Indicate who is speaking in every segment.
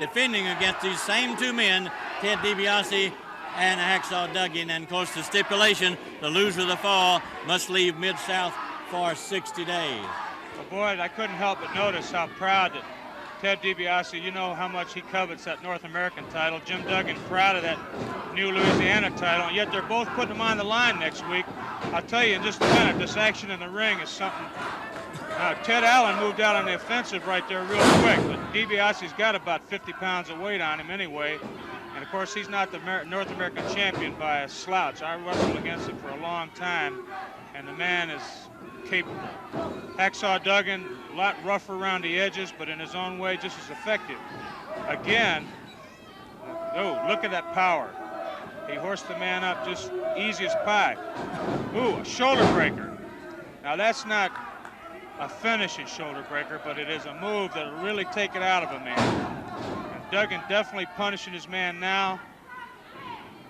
Speaker 1: defending against these same two men, Ted DiBiase and Hacksaw Duggan, and close to stipulation, the loser of the fall must leave Mid-South for 60 days.
Speaker 2: Well, Boyd, I couldn't help but notice how proud that Ted DiBiase, you know how much he covets that North American title. Jim Duggan proud of that new Louisiana title, and yet they're both putting them on the line next week. I'll tell you in just a minute, this action in the ring is something. Ted Allen moved out on the offensive right there real quick, but DiBiase's got about 50 pounds of weight on him anyway. And of course, he's not the North American champion by a slouch. I wrestled against him for a long time, and the man is capable. Hacksaw Duggan, a lot rougher around the edges, but in his own way, just as effective. Again, oh, look at that power. He horsed the man up just easy as pie. Ooh, a shoulder breaker. Now that's not a finishing shoulder breaker, but it is a move that'll really take it out of a man. And Duggan definitely punishing his man now.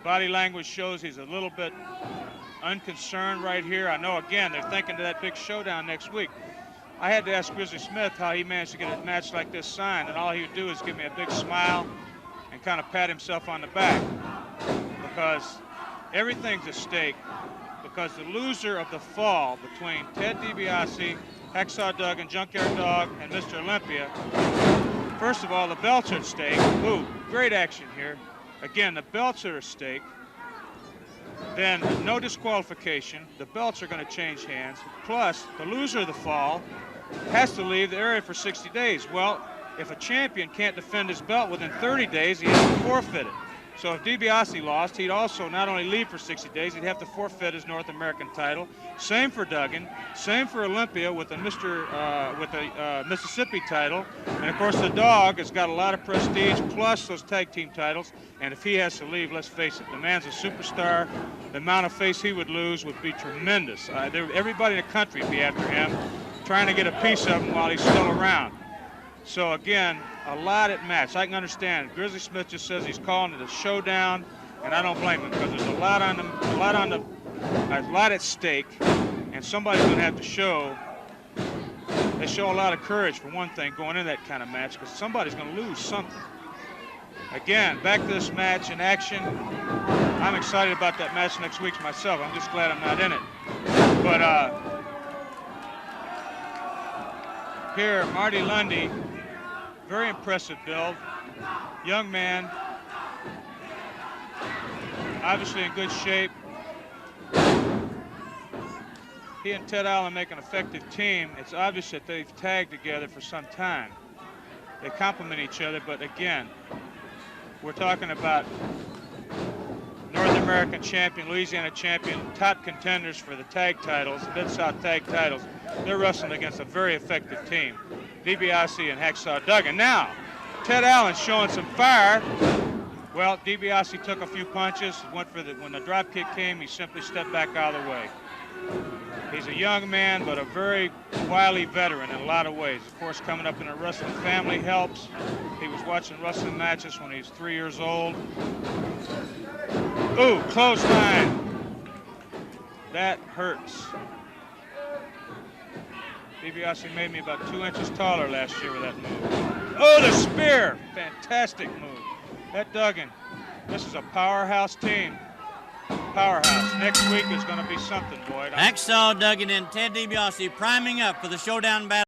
Speaker 2: Body language shows he's a little bit unconcerned right here. I know, again, they're thinking of that big showdown next week. I had to ask Grizzly Smith how he managed to get a match like this signed, and all he would do is give me a big smile and kind of pat himself on the back, because everything's at stake, because the loser of the fall between Ted DiBiase, Hacksaw Duggan, Junkyard Dog, and Mr. Olympia, first of all, the belts are at stake. Ooh, great action here. Again, the belts are at stake. Then no disqualification. The belts are going to change hands. Plus, the loser of the fall has to leave the area for 60 days. Well, if a champion can't defend his belt within 30 days, he has to forfeit it. So if DiBiase lost, he'd also not only leave for 60 days, he'd have to forfeit his North American title. Same for Duggan. Same for Olympia with the Mississippi title. And of course, the Dog has got a lot of prestige, plus those tag team titles. And if he has to leave, let's face it, the man's a superstar. The amount of face he would lose would be tremendous. Everybody in the country would be after him, trying to get a piece of him while he's still around. So again, a lot at match. I can understand. Grizzly Smith just says he's calling it a showdown, and I don't blame him, because there's a lot at stake, and somebody's going to have to show. They show a lot of courage for one thing going into that kind of match, because somebody's going to lose something. Again, back to this match in action. I'm excited about that match next week myself. I'm just glad I'm not in it. But here, Marty Lunde. Very impressive build. Young man. Obviously in good shape. He and Ted Allen make an effective team. It's obvious that they've tagged together for some time. They complement each other, but again, we're talking about North American champion, Louisiana champion, top contenders for the tag titles, Mid-South tag titles. They're wrestling against a very effective team. DiBiase and Hacksaw Duggan. Now, Ted Allen showing some fire. Well, DiBiase took a few punches, went for when the drop kick came, he simply stepped back out of the way. He's a young man, but a very wily veteran in a lot of ways. Of course, coming up in a wrestling family helps. He was watching wrestling matches when he was 3 years old. Ooh, clothesline. That hurts. DiBiase made me about 2 inches taller last year with that move. Oh, the spear! Fantastic move. That Duggan, this is a powerhouse team. Powerhouse. Next week is going to be something, Boyd.
Speaker 1: Hacksaw Duggan and Ted DiBiase priming up for the showdown battle.